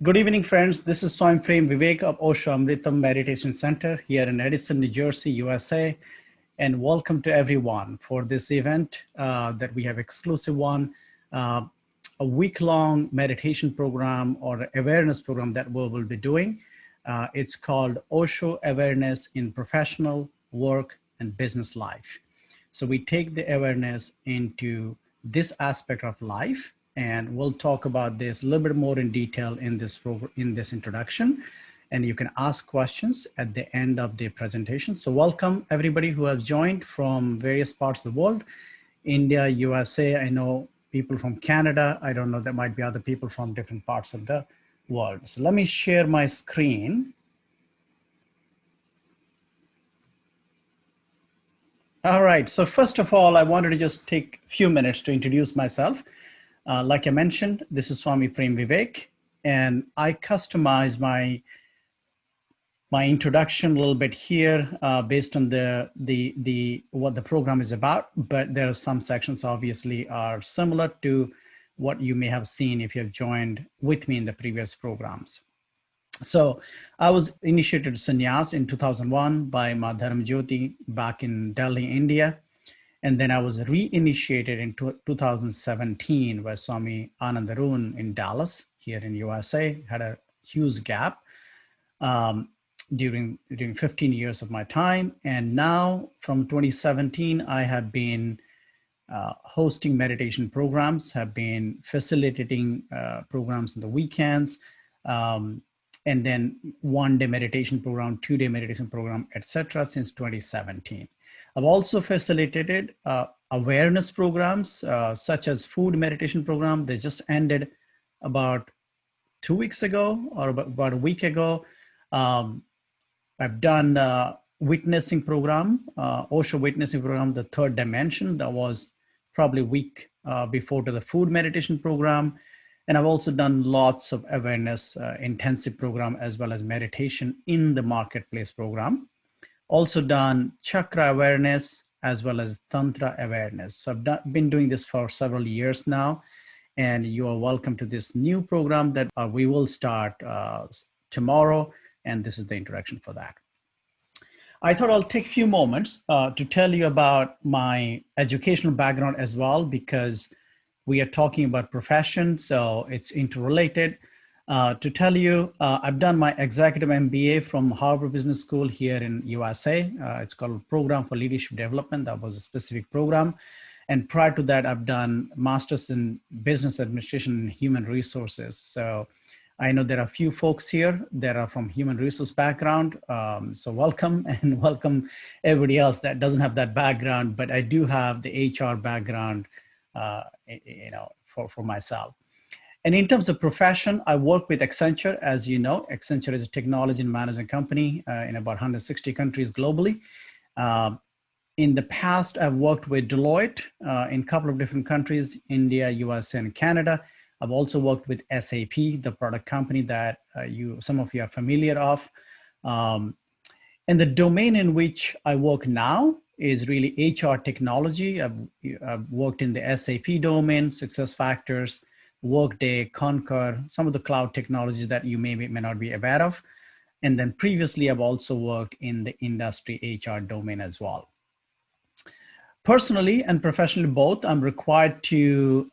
Good evening, friends. This is Swamipremvivek of Osho Amritam Meditation Center here in Edison, New Jersey, USA. And welcome to everyone for this event that we have exclusive one, uh, a week-long meditation program or awareness program that we will be doing. It's called Osho Awareness in Professional, Work, and Business Life. So we take the awareness into this aspect of life, and we'll talk about this a little bit more in detail in this program, in this introduction. And you can ask questions at the end of the presentation. So welcome everybody who have joined from various parts of the world, India, USA. I know people from Canada. I don't know, there might be other people from different parts of the world. So let me share my screen. All right, so first of all, I wanted to just take a few minutes to introduce myself. Like I mentioned, this is Swami Prem Vivek, and I customize my introduction a little bit here based on what the program is about, but there are some sections obviously are similar to what you may have seen if you have joined with me in the previous programs. So I was initiated sannyas in 2001 by Madharam Jyoti back in Delhi, India. And then I was reinitiated in 2017 by Swami Anandarun in Dallas, here in USA. Had a huge gap during 15 years of my time. And now from 2017, I have been hosting meditation programs, have been facilitating programs on the weekends, and then one-day meditation program, two-day meditation program, etc. since 2017. I've also facilitated awareness programs such as food meditation program. They just ended about 2 weeks ago or about a week ago. I've done witnessing program, Osho witnessing program, the third dimension. That was probably a week before to the food meditation program. And I've also done lots of awareness intensive program as well as meditation in the marketplace program. Also done chakra awareness as well as tantra awareness. So I've been doing this for several years now, and you are welcome to this new program that we will start tomorrow. And this is the introduction for that. I thought I'll take a few moments to tell you about my educational background as well, because we are talking about profession, so it's interrelated. To tell you, I've done my executive MBA from Harvard Business School here in USA. It's called Program for Leadership Development. That was a specific program. And prior to that, I've done Masters in Business Administration and Human Resources. So I know there are a few folks here that are from human resource background. So welcome, and welcome everybody else that doesn't have that background, but I do have the HR background, for myself. And in terms of profession, I work with Accenture. As you know, Accenture is a technology and management company in about 160 countries globally. In the past, I've worked with Deloitte in a couple of different countries, India, US, and Canada. I've also worked with SAP, the product company that some of you are familiar of. And the domain in which I work now is really HR technology. I've worked in the SAP domain, SuccessFactors, Workday, Concur, some of the cloud technologies that you may not be aware of. And then previously, I've also worked in the industry HR domain as well. Personally and professionally both, I'm required to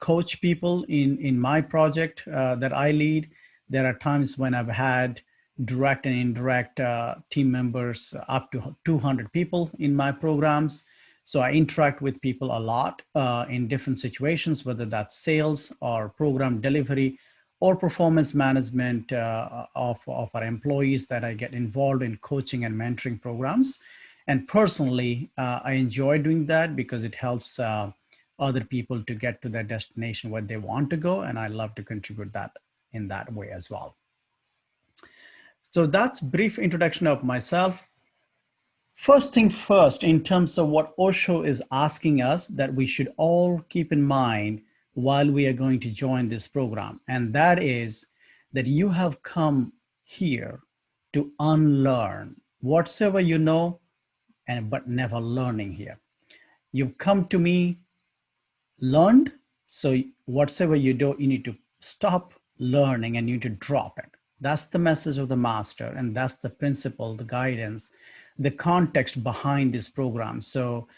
coach people in my project that I lead. There are times when I've had direct and indirect team members up to 200 people in my programs. So I interact with people a lot in different situations, whether that's sales or program delivery or performance management of our employees that I get involved in coaching and mentoring programs. And personally, I enjoy doing that because it helps other people to get to their destination where they want to go. And I love to contribute that in that way as well. So that's a brief introduction of myself. First thing first, in terms of what Osho is asking us that we should all keep in mind while we are going to join this program, and that is that you have come here to unlearn whatsoever you know, but never learning here. You've come to me learned, so whatsoever you do, you need to stop, learning and you need to drop it. That's the message of the master, and that's the principle, the guidance, the context behind this program. So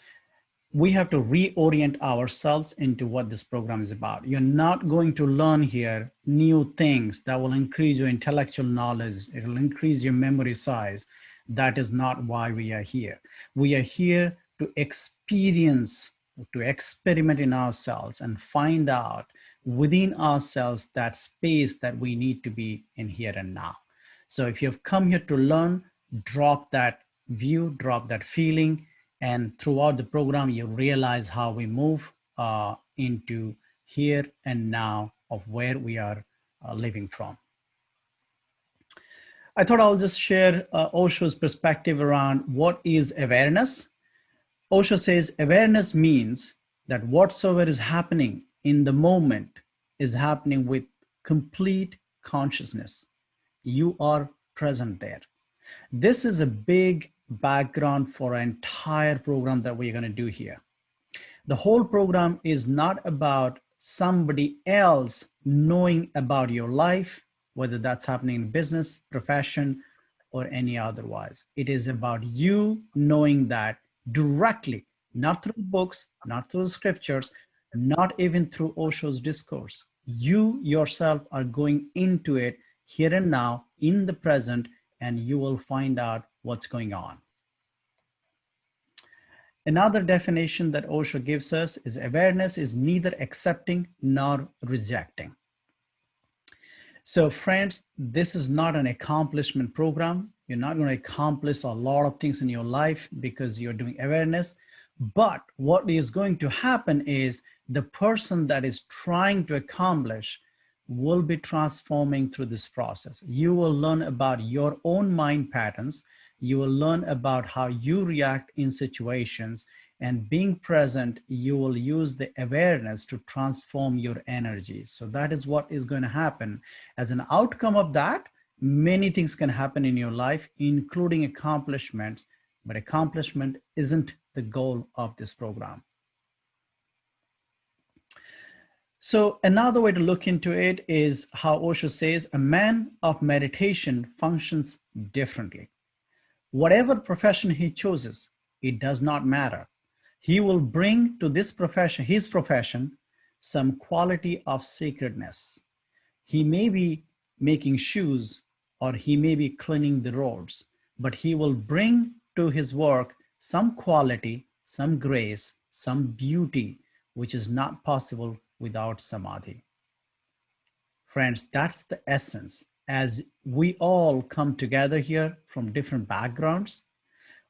we have to reorient ourselves into what this program is about. You're not going to learn here new things that will increase your intellectual knowledge. It will increase your memory size. That is not why we are here. We are here to experience, to experiment in ourselves and find out within ourselves that space that we need to be in here and now. So if you've come here to learn, drop that view, drop that feeling, and throughout the program, you realize how we move into here and now of where we are living from. I thought I'll just share Osho's perspective around what is awareness. Osho says awareness means that whatsoever is happening in the moment is happening with complete consciousness. You are present there. This is a big background for our entire program that we're going to do here. The whole program is not about somebody else knowing about your life, whether that's happening in business, profession, or any otherwise. It is about you knowing that directly, not through books, not through scriptures, not even through Osho's discourse. You yourself are going into it here and now in the present, and you will find out what's going on. Another definition that Osho gives us is awareness is neither accepting nor rejecting. So friends, this is not an accomplishment program. You're not going to accomplish a lot of things in your life because you're doing awareness. But what is going to happen is the person that is trying to accomplish will be transforming through this process. You will learn about your own mind patterns. You will learn about how you react in situations, and being present, you will use the awareness to transform your energy. So that is what is going to happen. As an outcome of that, many things can happen in your life, including accomplishments, but accomplishment isn't the goal of this program. So another way to look into it is how Osho says a man of meditation functions differently. Whatever profession he chooses, it does not matter. He will bring to this profession, his profession, some quality of sacredness. He may be making shoes or he may be cleaning the roads, but he will bring to his work some quality, some grace, some beauty, which is not possible without samadhi. Friends, that's the essence. As we all come together here from different backgrounds,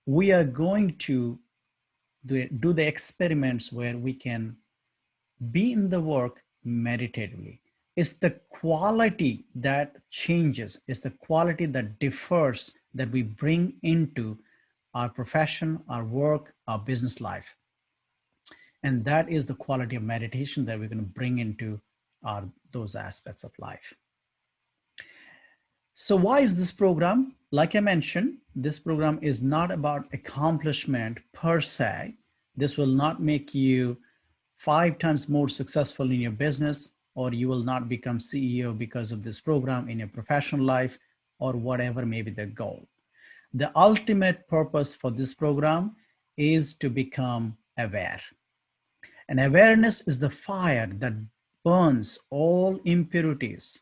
we are going to do the experiments where we can be in the work meditatively. It's the quality that changes. It's the quality that differs that we bring into our profession, our work, our business life. And that is the quality of meditation that we're going to bring into those aspects of life. So why is this program? Like I mentioned, this program is not about accomplishment per se. This will not make you 5 times more successful in your business, or you will not become CEO because of this program in your professional life, or whatever may be the goal. The ultimate purpose for this program is to become aware. And awareness is the fire that burns all impurities.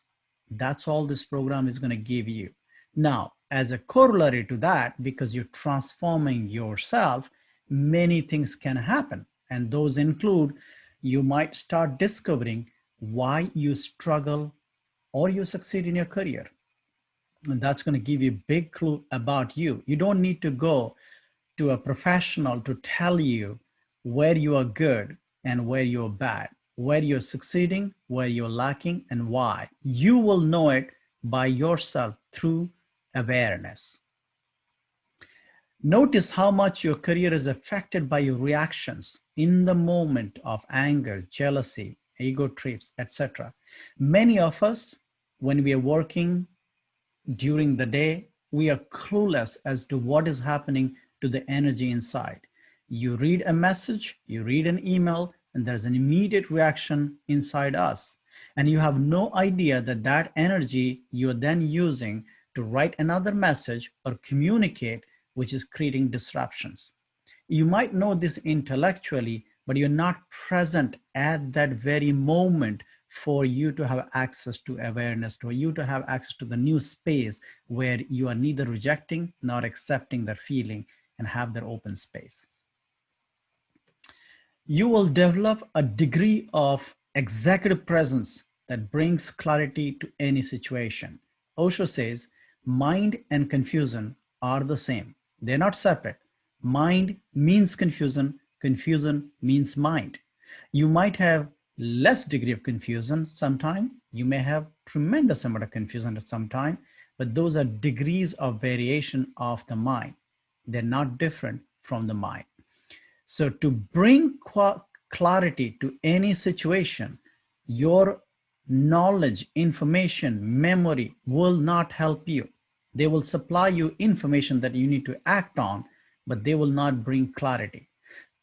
That's all this program is going to give you. Now, as a corollary to that, because you're transforming yourself, many things can happen. And those include, you might start discovering why you struggle or you succeed in your career. And that's going to give you a big clue about you. You don't need to go to a professional to tell you where you are good and where you're bad, where you're succeeding, where you're lacking, and why. You will know it by yourself through awareness. Notice how much your career is affected by your reactions in the moment of anger, jealousy, ego trips, etc. Many of us, when we are working during the day, we are clueless as to what is happening to the energy inside. You read a message, you read an email, and there's an immediate reaction inside us. And you have no idea that that energy you're then using to write another message or communicate, which is creating disruptions. You might know this intellectually, but you're not present at that very moment for you to have access to awareness, for you to have access to the new space where you are neither rejecting nor accepting that feeling and have that open space. You will develop a degree of executive presence that brings clarity to any situation. Osho says, mind and confusion are the same. They're not separate. Mind means confusion, confusion means mind. You might have less degree of confusion sometime. You may have tremendous amount of confusion at some time, but those are degrees of variation of the mind. They're not different from the mind. So to bring clarity to any situation, your knowledge, information, memory will not help you. They will supply you information that you need to act on, but they will not bring clarity.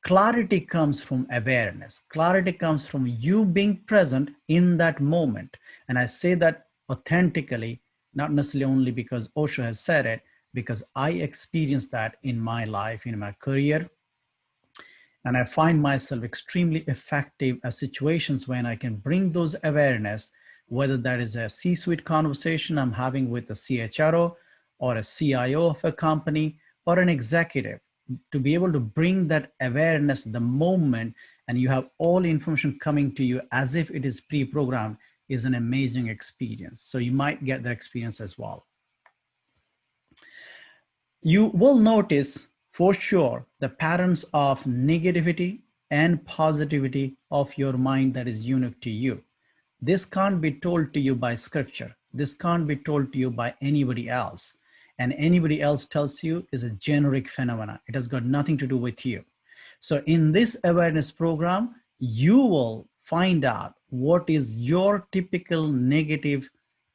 Clarity comes from awareness. Clarity comes from you being present in that moment. And I say that authentically, not necessarily only because Osho has said it, because I experienced that in my life, in my career. And I find myself extremely effective at situations when I can bring those awareness, whether that is a C-suite conversation I'm having with a CHRO or a CIO of a company or an executive, to be able to bring that awareness the moment and you have all information coming to you as if it is pre-programmed is an amazing experience. So you might get that experience as well. You will notice for sure the patterns of negativity and positivity of your mind that is unique to you. This can't be told to you by scripture. This can't be told to you by anybody else. And anybody else tells you is a generic phenomena. It has got nothing to do with you. So in this awareness program, you will find out what is your typical negative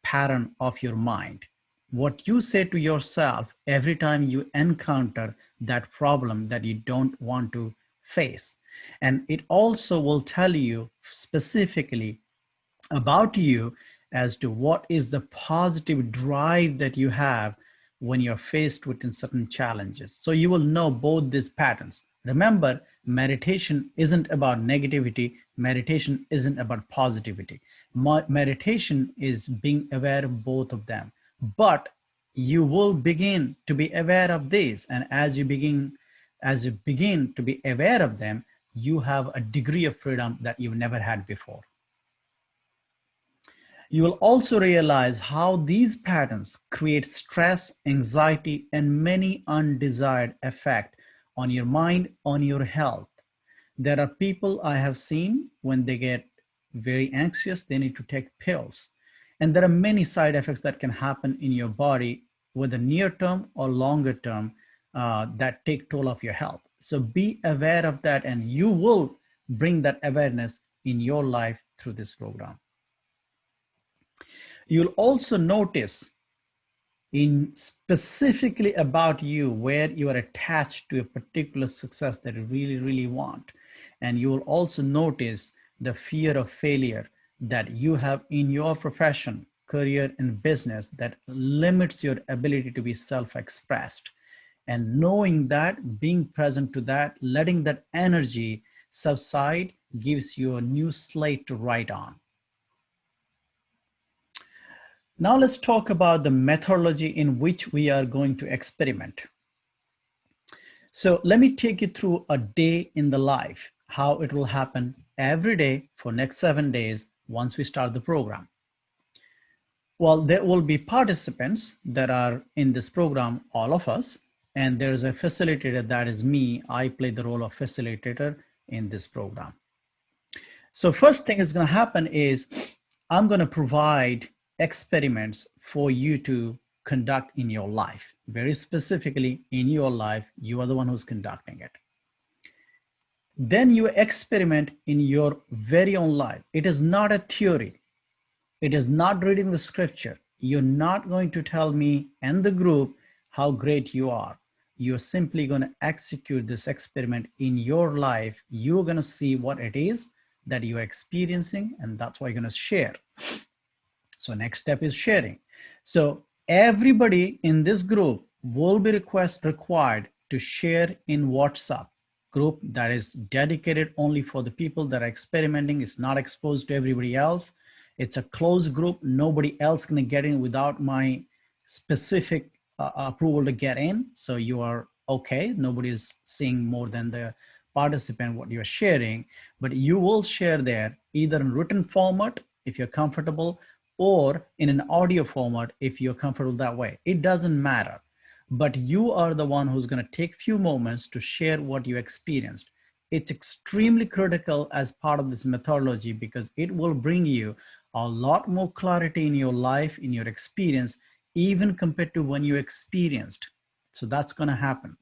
pattern of your mind. What you say to yourself every time you encounter that problem that you don't want to face. And it also will tell you specifically about you as to what is the positive drive that you have when you're faced with certain challenges. So you will know both these patterns. Remember, meditation isn't about negativity. Meditation isn't about positivity. Meditation is being aware of both of them. But you will begin to be aware of this. And as you begin to be aware of them, you have a degree of freedom that you've never had before. You will also realize how these patterns create stress, anxiety, and many undesired effects on your mind, on your health. There are people I have seen when they get very anxious, they need to take pills. And there are many side effects that can happen in your body, whether near term or longer term, that take toll of your health. So be aware of that, and you will bring that awareness in your life through this program. You'll also notice in specifically about you where you are attached to a particular success that you really, really want. And you will also notice the fear of failure that you have in your profession, career, and business that limits your ability to be self-expressed. And knowing that, being present to that, letting that energy subside gives you a new slate to write on. Now let's talk about the methodology in which we are going to experiment. So let me take you through a day in the life, how it will happen every day for next 7 days once we start the program. Well, there will be participants that are in this program, all of us, and there's a facilitator, that is me. I play the role of facilitator in this program. So first thing is going to happen is I'm going to provide experiments for you to conduct in your life. Very specifically in your life, you are the one who's conducting it. Then you experiment in your very own life. It is not a theory. It is not reading the scripture. You're not going to tell me and the group how great you are. You're simply going to execute this experiment in your life. You're going to see what it is, that you are experiencing, and that's why you're going to share. So next step is sharing. So everybody in this group will be required to share in WhatsApp group that is dedicated only for the people that are experimenting. It's not exposed to everybody else. It's a closed group. Nobody else can get in without my specific approval to get in. So you are okay. Nobody is seeing more than the participant what you're sharing, but you will share there either in written format if you're comfortable, or in an audio format if you're comfortable that way. It doesn't matter, but you are the one who's going to take few moments to share what you experienced. It's extremely critical as part of this methodology because it will bring you a lot more clarity in your life, in your experience, even compared to when you experienced. So that's going to happen.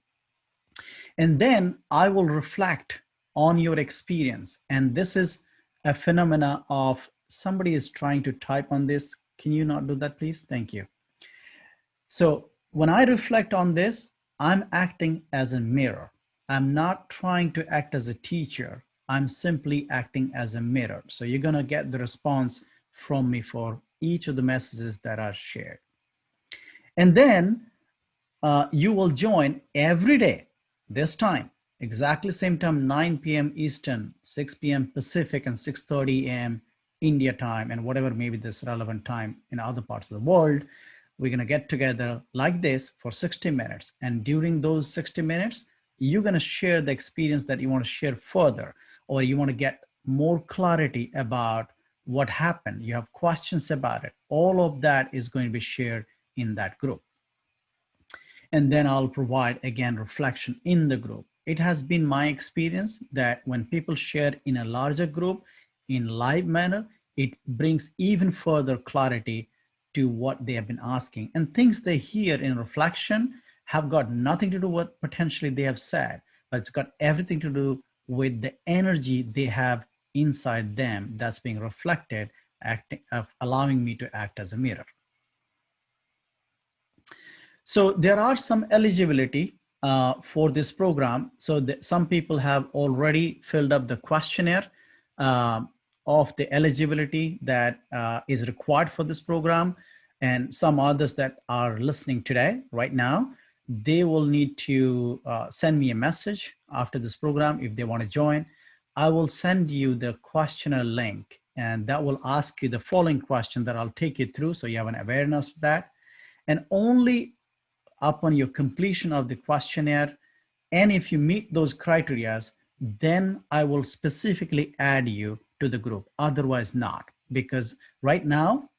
And then I will reflect on your experience. And this is a phenomena of somebody is trying to type on this. Can you not do that, please? Thank you. So when I reflect on this, I'm acting as a mirror. I'm not trying to act as a teacher. I'm simply acting as a mirror. So you're going to get the response from me for each of the messages that are shared. And then you will join every day, this time, exactly same time, 9 p.m. Eastern, 6 p.m. Pacific, and 6:30 a.m. India time, and whatever may be this relevant time in other parts of the world. We're going to get together like this for 60 minutes. And during those 60 minutes, you're going to share the experience that you want to share further, or you want to get more clarity about what happened. You have questions about it. All of that is going to be shared in that group. And then I'll provide, again, reflection in the group. It has been my experience that when people share in a larger group in live manner, it brings even further clarity to what they have been asking. And things they hear in reflection have got nothing to do with what potentially they have said, but it's got everything to do with the energy they have inside them that's being reflected, allowing me to act as a mirror. So there are some eligibility for this program. So some people have already filled up the questionnaire of the eligibility that is required for this program. And some others that are listening today, right now, they will need to send me a message after this program if they want to join. I will send you the questionnaire link, and that will ask you the following question that I'll take you through so you have an awareness of that. And only upon your completion of the questionnaire, and if you meet those criteria, then I will specifically add you to the group. Otherwise not, because right now,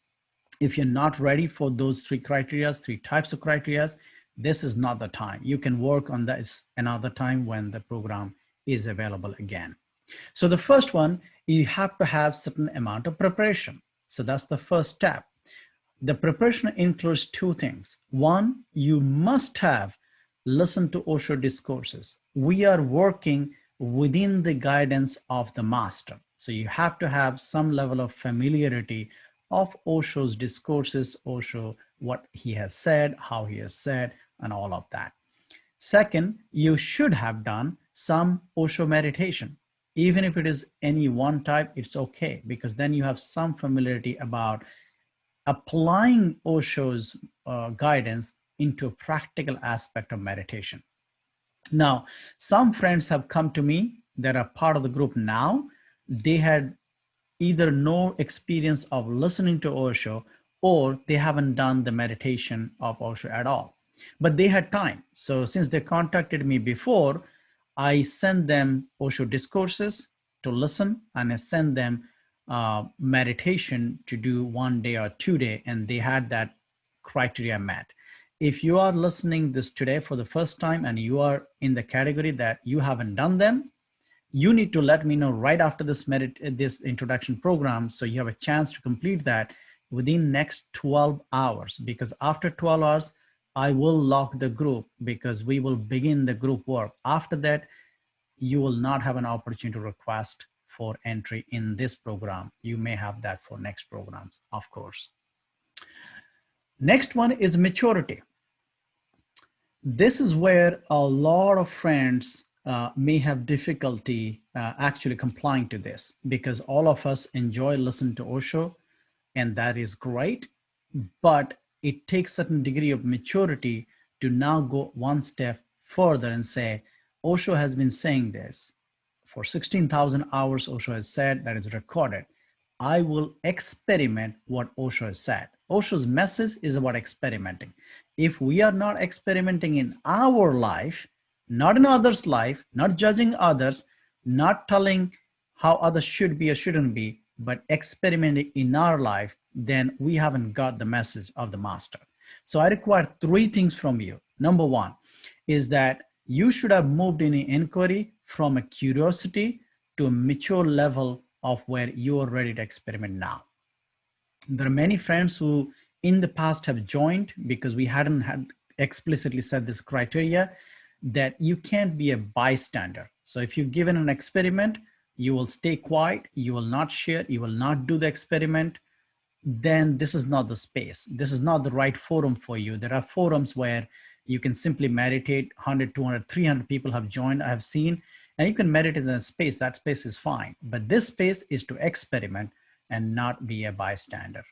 if you're not ready for those three types of criteria, this is not the time. You can work on that another time when the program is available again. So the first one, you have to have certain amount of preparation. So that's the first step. The preparation includes two things. One, you must have listened to Osho discourses. We are working within the guidance of the master. So you have to have some level of familiarity of Osho's discourses, Osho, what he has said, how he has said, and all of that. Second, you should have done some Osho meditation. Even if it is any one type, it's okay, because then you have some familiarity about applying Osho's guidance into a practical aspect of meditation. Now, some friends have come to me that are part of the group now. They had either no experience of listening to Osho, or they haven't done the meditation of Osho at all, but they had time. So since they contacted me before, I send them Osho discourses to listen, and I send them meditation to do 1 day or 2 day, and they had that criteria met. If you are listening this today for the first time and you are in the category that you haven't done them, you need to let me know right after this introduction program, so you have a chance to complete that within next 12 hours, because after 12 hours, I will lock the group because we will begin the group work. After that, you will not have an opportunity to request for entry in this program. You may have that for next programs, of course. Next one is maturity. This is where a lot of friends may have difficulty actually complying to this, because all of us enjoy listening to Osho, and that is great, but it takes certain degree of maturity to now go one step further and say, Osho has been saying this for 16,000 hours. Osho has said, that is recorded. I will experiment what Osho has said. Osho's message is about experimenting. If we are not experimenting in our life, not in others' life, not judging others, not telling how others should be or shouldn't be, but experimenting in our life, then we haven't got the message of the master. So I require three things from you. Number one is that you should have moved in inquiry from a curiosity to a mature level of where you are ready to experiment now. There are many friends who in the past have joined because we hadn't had explicitly said this criteria that you can't be a bystander. So if you're given an experiment, you will stay quiet, you will not share, you will not do the experiment, then this is not the space. This is not the right forum for you. There are forums where you can simply meditate. 100, 200, 300 people have joined, I have seen, and you can meditate in a space. That space is fine. But this space is to experiment and not be a bystander.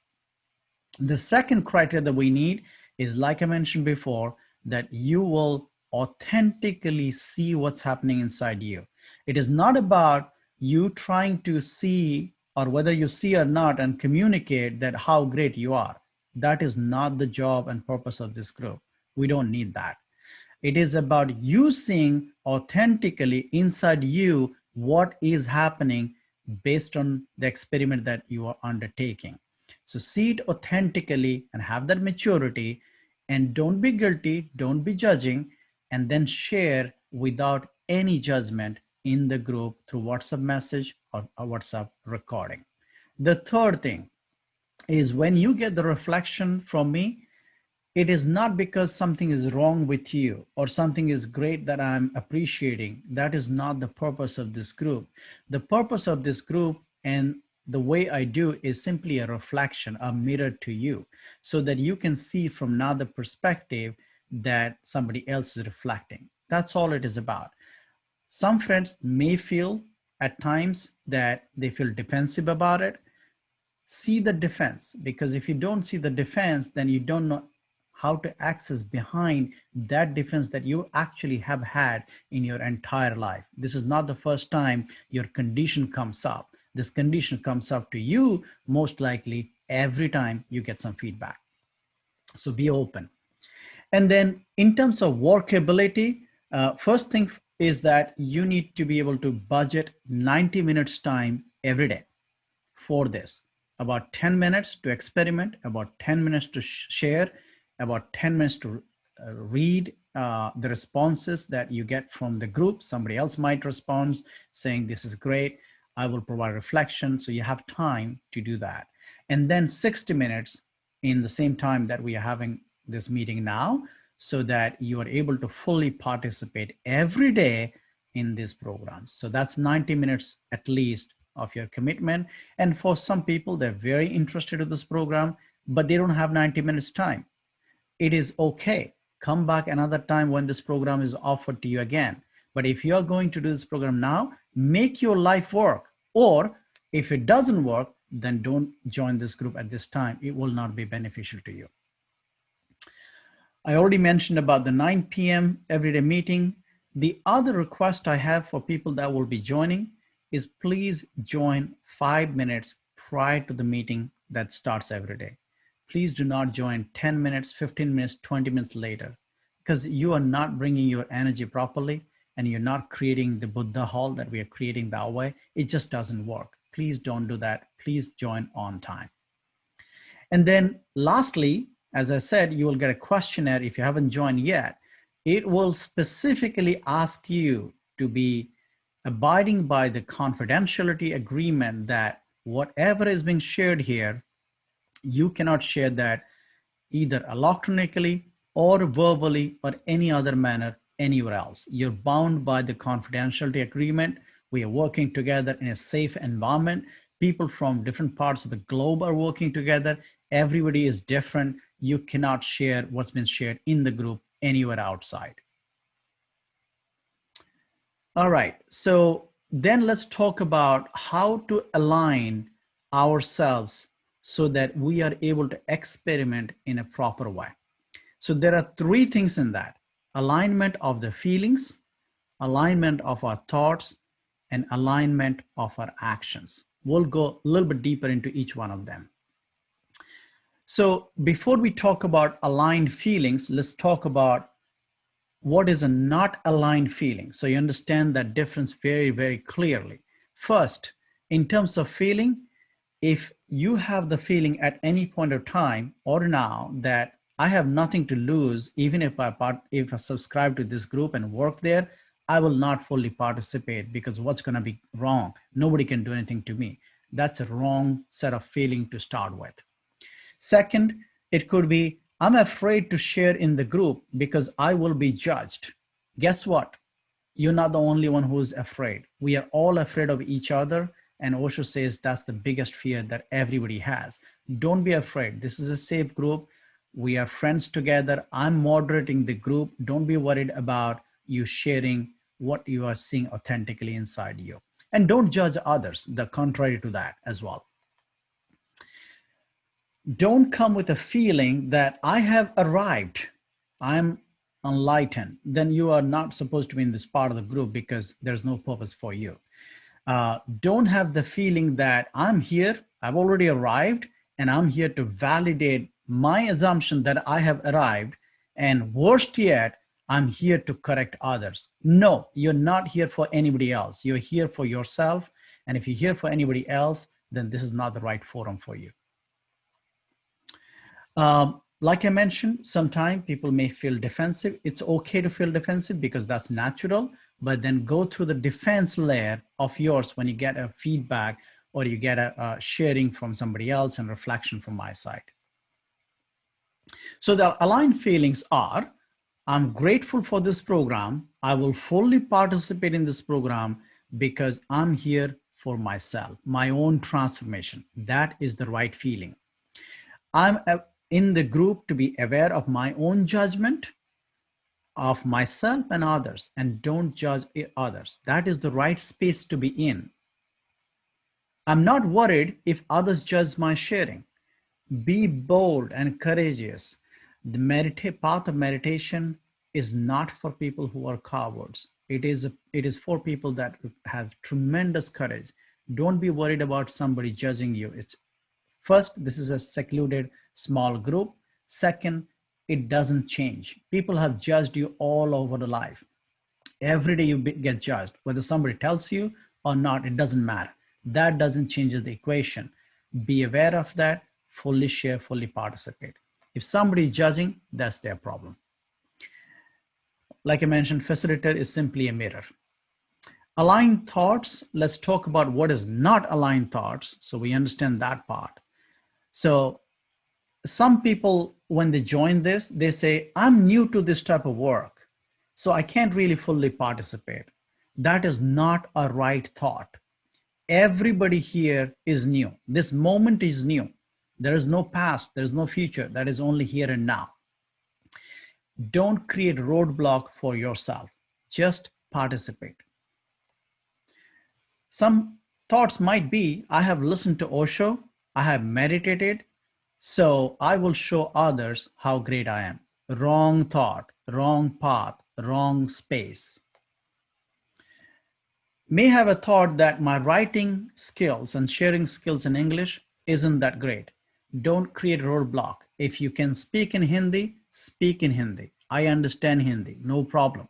The second criteria that we need is, like I mentioned before, that you will authentically see what's happening inside you. It is not about you trying to see, or whether you see or not, and communicate that how great you are. That is not the job and purpose of this group. We don't need that. It is about you seeing authentically inside you what is happening based on the experiment that you are undertaking. So see it authentically and have that maturity, and don't be guilty, don't be judging, and then share without any judgment in the group through WhatsApp message or a WhatsApp recording. The third thing is, when you get the reflection from me, it is not because something is wrong with you or something is great that I'm appreciating. That is not the purpose of this group. The purpose of this group and the way I do is simply a reflection, a mirror to you, so that you can see from another perspective that somebody else is reflecting. That's all it is about. Some friends may feel at times that they feel defensive about it. See the defense, because if you don't see the defense, then you don't know how to access behind that defense that you actually have had in your entire life. This is not the first time your condition comes up. This condition comes up to you most likely every time you get some feedback. So be open. And then in terms of workability, first thing is that you need to be able to budget 90 minutes time every day for this. About 10 minutes to experiment, about 10 minutes to share, about 10 minutes to read the responses that you get from the group. Somebody else might respond saying, this is great. I will provide reflection. So you have time to do that. And then 60 minutes in the same time that we are having this meeting now, so that you are able to fully participate every day in these programs. So that's 90 minutes at least of your commitment. And for some people, they're very interested in this program, but they don't have 90 minutes time. It is okay. Come back another time when this program is offered to you again. But if you're going to do this program now, make your life work. Or if it doesn't work, then don't join this group at this time. It will not be beneficial to you. I already mentioned about the 9 p.m. everyday meeting. The other request I have for people that will be joining is, please join 5 minutes prior to the meeting that starts every day. Please do not join 10 minutes, 15 minutes, 20 minutes later, because you are not bringing your energy properly and you're not creating the Buddha hall that we are creating that way. It just doesn't work. Please don't do that. Please join on time. And then lastly, as I said, you will get a questionnaire if you haven't joined yet. It will specifically ask you to be abiding by the confidentiality agreement that whatever is being shared here, you cannot share that either electronically or verbally or any other manner anywhere else. You're bound by the confidentiality agreement. We are working together in a safe environment. People from different parts of the globe are working together. Everybody is different. You cannot share what's been shared in the group anywhere outside. All right. So then let's talk about how to align ourselves so that we are able to experiment in a proper way. So there are three things in that: alignment of the feelings, alignment of our thoughts, and alignment of our actions. We'll go a little bit deeper into each one of them. So before we talk about aligned feelings, let's talk about what is a not aligned feeling. So you understand that difference very, very clearly. First, in terms of feeling, if you have the feeling at any point of time or now that I have nothing to lose, even if I subscribe to this group and work there, I will not fully participate because what's going to be wrong? Nobody can do anything to me. That's a wrong set of feeling to start with. Second, it could be, I'm afraid to share in the group because I will be judged. Guess what? You're not the only one who is afraid. We are all afraid of each other. And Osho says that's the biggest fear that everybody has. Don't be afraid. This is a safe group. We are friends together. I'm moderating the group. Don't be worried about you sharing what you are seeing authentically inside you. And don't judge others, the contrary to that as well. Don't come with a feeling that I have arrived, I'm enlightened. Then you are not supposed to be in this part of the group because there's no purpose for you. Don't have the feeling that I'm here, I've already arrived, and I'm here to validate my assumption that I have arrived. And worst yet, I'm here to correct others. No, you're not here for anybody else. You're here for yourself. And if you're here for anybody else, then this is not the right forum for you. Like I mentioned, sometimes people may feel defensive. It's okay to feel defensive because that's natural, but then go through the defense layer of yours when you get a feedback or you get a sharing from somebody else and reflection from my side. So the aligned feelings are, I'm grateful for this program. I will fully participate in this program because I'm here for myself, my own transformation. That is the right feeling. I'm in the group to be aware of my own judgment of myself and others, and don't judge others. That is the right space to be in. I'm not worried if others judge my sharing. Be bold and courageous. The path of meditation is not for people who are cowards. It is for people that have tremendous courage. Don't be worried about somebody judging you. First, this is a secluded small group. Second, it doesn't change. People have judged you all over the life. Every day you get judged. Whether somebody tells you or not, it doesn't matter. That doesn't change the equation. Be aware of that, fully share, fully participate. If somebody is judging, that's their problem. Like I mentioned, facilitator is simply a mirror. Aligned thoughts, let's talk about what is not aligned thoughts so we understand that part. So some people, when they join this, they say, I'm new to this type of work, so I can't really fully participate. That is not a right thought. Everybody here is new. This moment is new. There is no past, there is no future. That is only here and now. Don't create roadblock for yourself. Just participate. Some thoughts might be, I have listened to Osho, I have meditated, so I will show others how great I am. Wrong thought, wrong path, wrong space. May have a thought that my writing skills and sharing skills in English isn't that great. Don't create a roadblock. If you can speak in Hindi, speak in Hindi. I understand Hindi, no problem.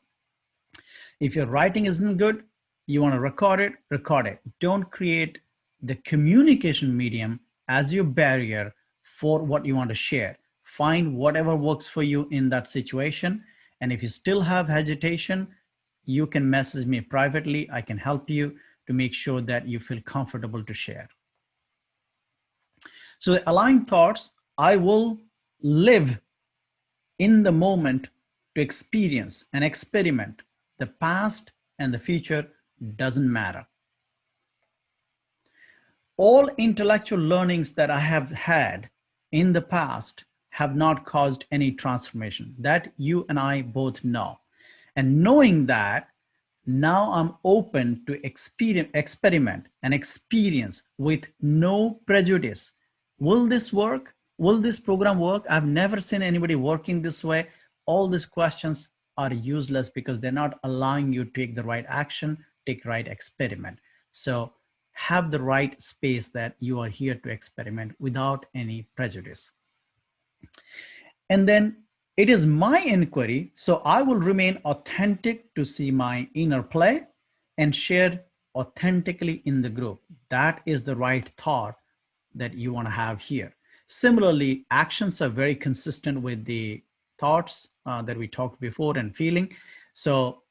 If your writing isn't good, you want to record it, record it. Don't create the communication medium as your barrier for what you want to share. Find whatever works for you in that situation. And if you still have hesitation, you can message me privately. I can help you to make sure that you feel comfortable to share. So the aligned thoughts, I will live in the moment to experience and experiment. The past and the future doesn't matter. All intellectual learnings that I have had in the past have not caused any transformation. That you and I both know. And knowing that, Now I'm open to experiment and experience with no prejudice. Will this work? Will this program work? I've never seen anybody working this way. All these questions are useless because they're not allowing you to take the right action, take right experiment. So have the right space that you are here to experiment without any prejudice. And then it is my inquiry, so I will remain authentic to see my inner play and share authentically in the group. That is the right thought that you want to have here. Similarly, actions are very consistent with the thoughts that we talked before and feeling. So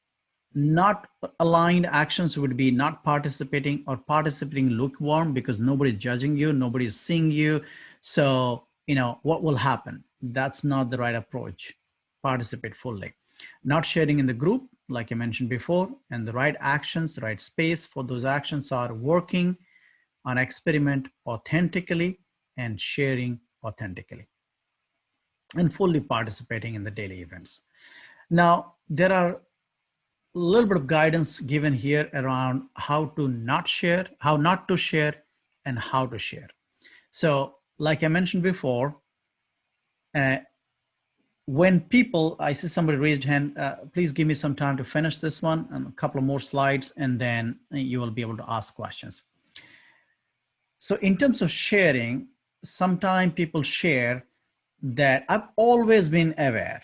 not aligned actions would be not participating, or participating lukewarm because nobody's judging you, nobody's seeing you. So, what will happen? That's not the right approach. Participate fully. Not sharing in the group, like I mentioned before, and the right actions, the right space for those actions are working on experiment authentically and sharing authentically and fully participating in the daily events. Now, there are a little bit of guidance given here around how to not share, how not to share, and how to share. So, like I mentioned before, when people, I see somebody raised hand, please give me some time to finish this one and a couple of more slides, and then you will be able to ask questions. So in terms of sharing, sometimes people share that I've always been aware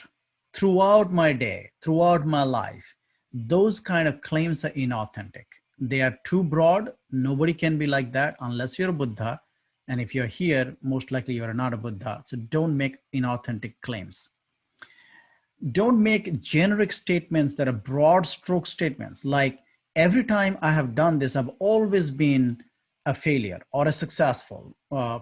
throughout my day, throughout my life. Those kind of claims are inauthentic. They are too broad. Nobody can be like that unless you're a Buddha. And if you're here, most likely you're not a Buddha. So don't make inauthentic claims. Don't make generic statements that are broad stroke statements like, every time I have done this, I've always been a failure or a successful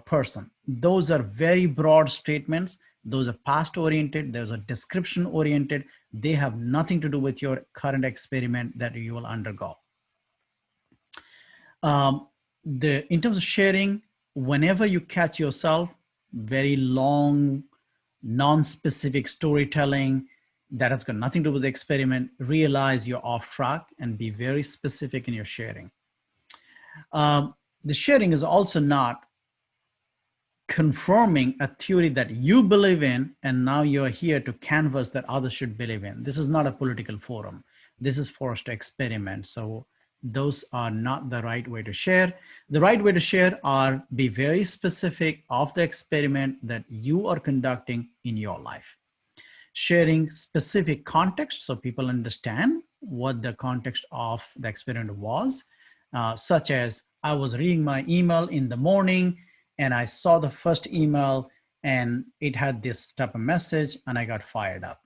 person. Those are very broad statements. Those are past oriented. Those are description oriented. They have nothing to do with your current experiment that you will undergo. In terms of sharing, whenever you catch yourself, very long, non-specific storytelling that has got nothing to do with the experiment, realize you're off track and be very specific in your sharing. The sharing is also not confirming a theory that you believe in, and now you're here to canvas that others should believe in. This is not a political forum. This is for us to experiment. So those are not the right way to share. The right way to share are be very specific of the experiment that you are conducting in your life. Sharing specific context so people understand what the context of the experiment was, such as I was reading my email in the morning and I saw the first email and it had this type of message and I got fired up.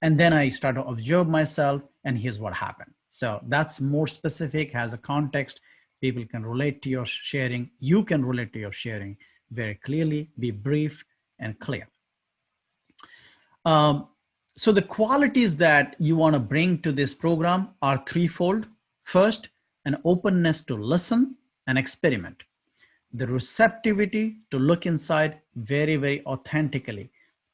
And then I started to observe myself and here's what happened. So that's more specific, has a context. People can relate to your sharing. You can relate to your sharing very clearly, be brief and clear. So the qualities that you want to bring to this program are threefold. First, an openness to listen and experiment. The receptivity to look inside very, very authentically.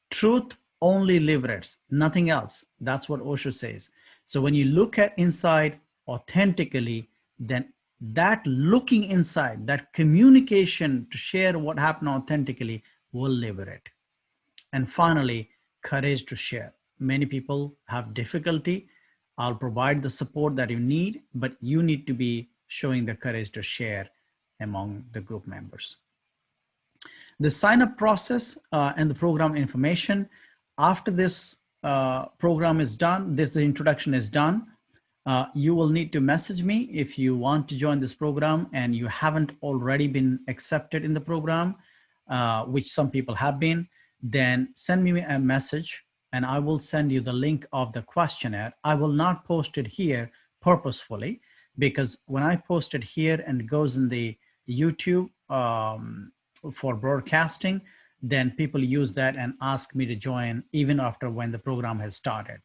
Truth only liberates, nothing else. That's what Osho says. So when you look at inside authentically, then that looking inside, that communication to share what happened authentically will liberate. And finally, courage to share. Many people have difficulty. I'll provide the support that you need, but you need to be showing the courage to share among the group members. The sign-up process and the program information. After this program is done, this introduction is done, you will need to message me if you want to join this program and you haven't already been accepted in the program, which some people have been. Then send me a message and I will send you the link of the questionnaire. I will not post it here purposefully because when I post it here and it goes in the YouTube for broadcasting, then people use that and ask me to join even after when the program has started.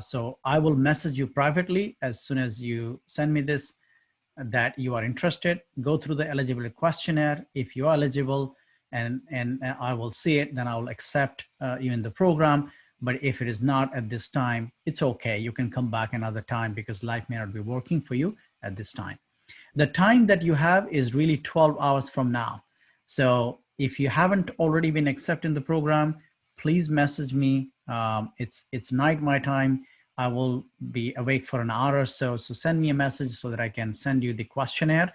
So I will message you privately as soon as you send me this, that you are interested. Go through the eligibility questionnaire. If you are eligible, and I will see it, then I will accept you in the program. But if it is not at this time, it's okay. You can come back another time because life may not be working for you at this time. The time that you have is really 12 hours from now. So if you haven't already been accepted in the program, please message me. It's night my time. I will be awake for an hour or so. So send me a message so that I can send you the questionnaire.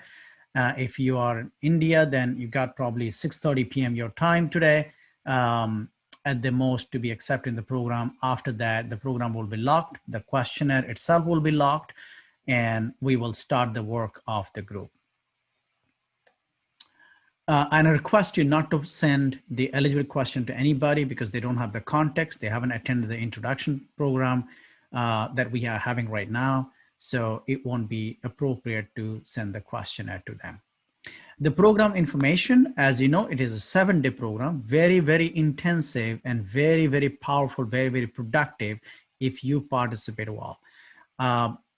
If you are in India, then you got probably 6:30 p.m. your time today, at the most, to be accepted in the program. After that, the program will be locked. The questionnaire itself will be locked, and we will start the work of the group. And I request you not to send the eligible question to anybody because they don't have the context. They haven't attended the introduction program that we are having right now. So it won't be appropriate to send the questionnaire to them. The program information, as you know, it is a 7-day program, very, very intensive and very, very powerful, very, very productive if you participate well.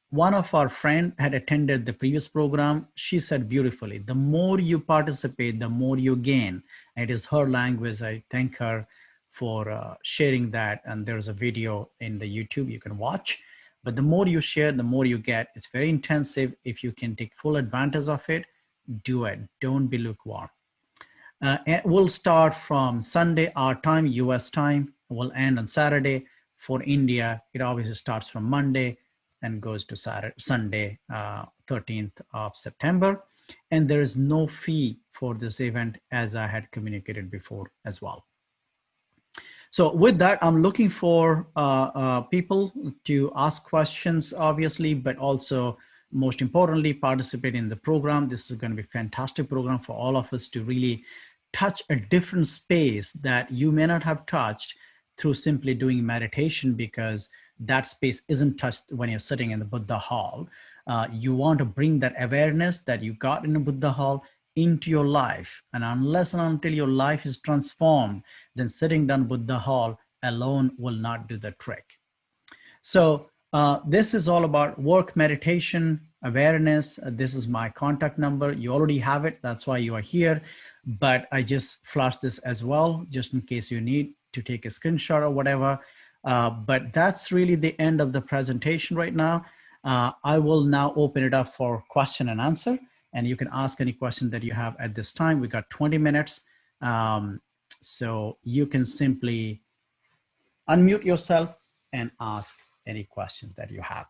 One of our friends had attended the previous program. She said beautifully, the more you participate, the more you gain. It is her language. I thank her for sharing that. And there's a video in the YouTube you can watch. But the more you share, the more you get. It's very intensive. If you can take full advantage of it, do it. Don't be lukewarm. And we'll start from Sunday, our time, US time. We'll end on Saturday. For India, it obviously starts from Monday and goes to Saturday, Sunday, 13th of September. And there is no fee for this event, as I had communicated before as well. So with that, I'm looking for people to ask questions, obviously, but also most importantly, participate in the program. This is going to be a fantastic program for all of us to really touch a different space that you may not have touched through simply doing meditation, because that space isn't touched when you're sitting in the Buddha hall. You want to bring that awareness that you got in the Buddha hall into your life. And unless and until your life is transformed, then sitting down Buddha hall alone will not do the trick. So this is all about work, meditation, awareness. This is my contact number. You already have it. That's why you are here. But I just flashed this as well, just in case you need to take a screenshot or whatever. But that's really the end of the presentation right now. I will now open it up for question and answer. And you can ask any question that you have at this time. We got 20 minutes. So you can simply unmute yourself and ask any questions that you have.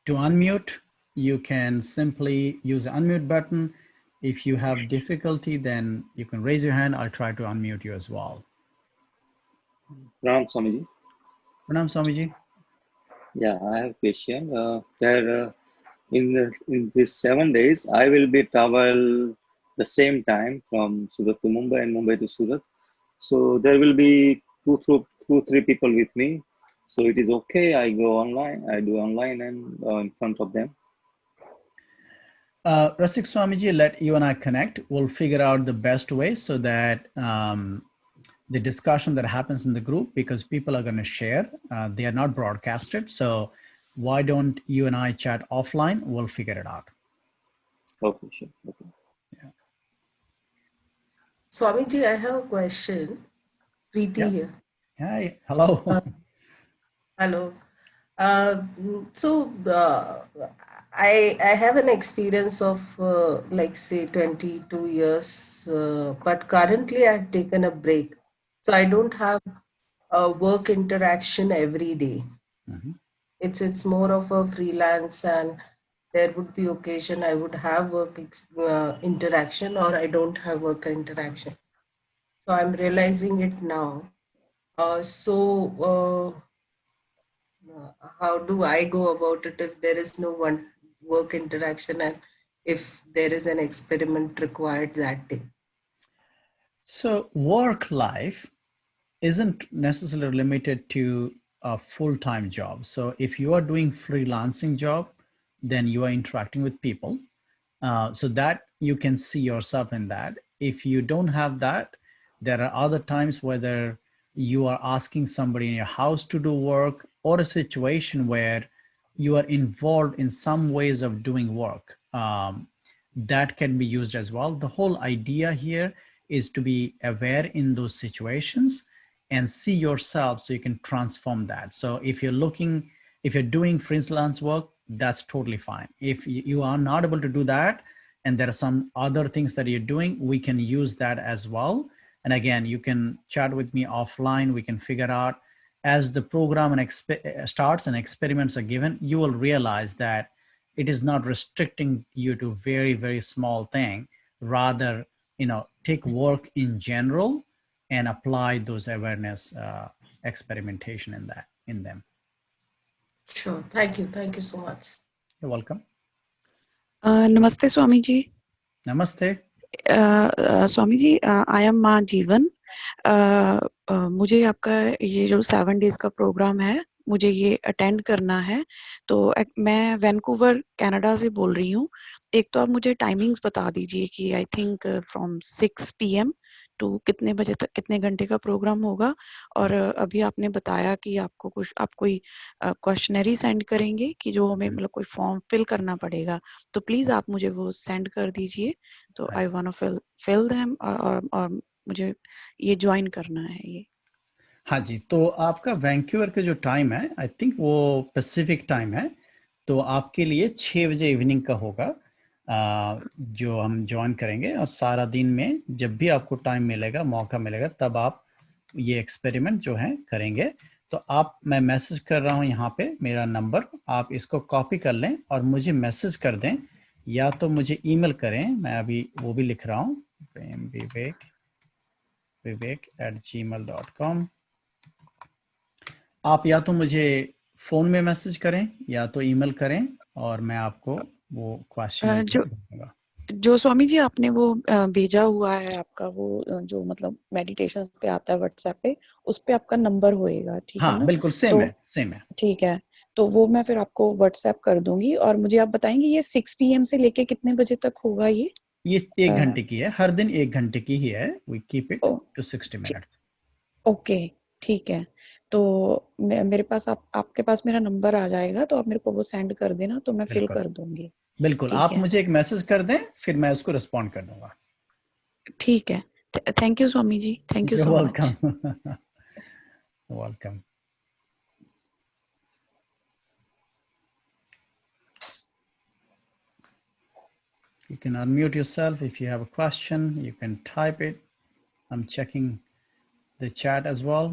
To unmute, you can simply use the unmute button. If you have difficulty, then you can raise your hand. I'll try to unmute you as well. Pranam, Swamiji. Pranam, Swamiji. Yeah, I have a question. In these 7 days, I will be travel the same time from Surat to Mumbai and Mumbai to Surat. So there will be three people with me. So it is okay. I go online. I do online and in front of them. Rasik Swamiji, let you and I connect. We'll figure out the best way so that the discussion that happens in the group, because people are going to share, they are not broadcasted. So why don't you and I chat offline? We'll figure it out. Okay, sure. Okay. Yeah. Swamiji, I have a question. Preeti here. Hi, hello. Hello. I have an experience of like say 22 years, but currently I've taken a break. So I don't have a work interaction every day. Mm-hmm. It's more of a freelance, and there would be occasion I would have work interaction, or I don't have work interaction. So I'm realizing it now. How do I go about it if there is no one work interaction and if there is an experiment required that day? So work life isn't necessarily limited to a full-time job. So if you are doing freelancing job, then you are interacting with people. So that you can see yourself in that. If you don't have that, there are other times whether you are asking somebody in your house to do work, or a situation where you are involved in some ways of doing work, that can be used as well. The whole idea here is to be aware in those situations and see yourself so you can transform that. So if you're doing freelance work, that's totally fine. If you are not able to do that and there are some other things that you're doing, we can use that as well. And again, you can chat with me offline. We can figure out as the program and starts and experiments are given, you will realize that it is not restricting you to very, very small thing. Rather, take work in general and apply those awareness experimentation in them. Sure. Thank you. Thank you so much. You're welcome. नमस्ते Swami ji. Namaste. Swami ji, I am माँ जीवन. मुझे आपका ये जो 7 days का programme है, मुझे ये अटेंड करना है. तो मैं वैंकूवर कनाडा से बोल रही हूँ. एक तो आप मुझे टाइमिंग्स बता दीजिए कि I think from 6 PM to कितने बजे तक, कितने घंटे का प्रोग्राम होगा. और अभी आपने बताया कि आप कोई क्वेश्चनरी सेंड करेंगे कि जो हमें मतलब कोई फॉर्म फिल करना पड़ेगा. तो प्लीज आप मुझे वो सेंड कर दीजिए. तो I want to fill them और मुझे ये ज्वाइन करना है ये. हाँ जी, तो आपका वैंकूवर का जो टाइम है, आई थिंक वो पैसिफिक टाइम है. तो आपके लिए 6 बजे इवनिंग का होगा जो हम ज्वाइन करेंगे. और सारा दिन में जब भी आपको टाइम मिलेगा, मौका मिलेगा, तब आप ये एक्सपेरिमेंट जो है करेंगे. तो मैं मैसेज कर रहा हूँ यहाँ पे, मेरा नंबर, आप इसको कॉपी कर लें और मुझे मैसेज कर दें, या तो मुझे ईमेल करें. मैं अभी वो भी लिख रहा हूँ, premvivek@gmail.com. आप या तो मुझे फोन में मैसेज करें या तो ईमेल करें और मैं आपको वो क्वेश्चन दूंगा. जो स्वामी जी आपने वो भेजा हुआ है आपका वो जो मतलब मेडिटेशन पे आता है व्हाट्सएप पे, उस पे आपका नंबर होएगा, ठीक है हाँ, ना? बिल्कुल सेम है, सेम है. ठीक है, तो वो मैं फिर आपको व्हाट्सएप कर दूंगी. और मुझे आप बताएंगे ये 6 PM से लेके कितने बजे तक होगा ये? ये 1 घंटे की है, हर दिन 1 घंटे की ही है. We keep it to 60 minutes. Okay, ठीक है. तो मेरे पास आपके पास मेरा नंबर आ जाएगा, तो आप मेरे को वो सेंड कर देना, तो मैं फिल कर दूंगी. बिल्कुल, आप मुझे एक मैसेज कर दें, फिर मैं उसको रिस्पॉन्ड कर दूंगा. ठीक है. Thank you Swami ji, thank you so much. Welcome. You can unmute yourself. If you have a question, you can type it. I'm checking the chat as well.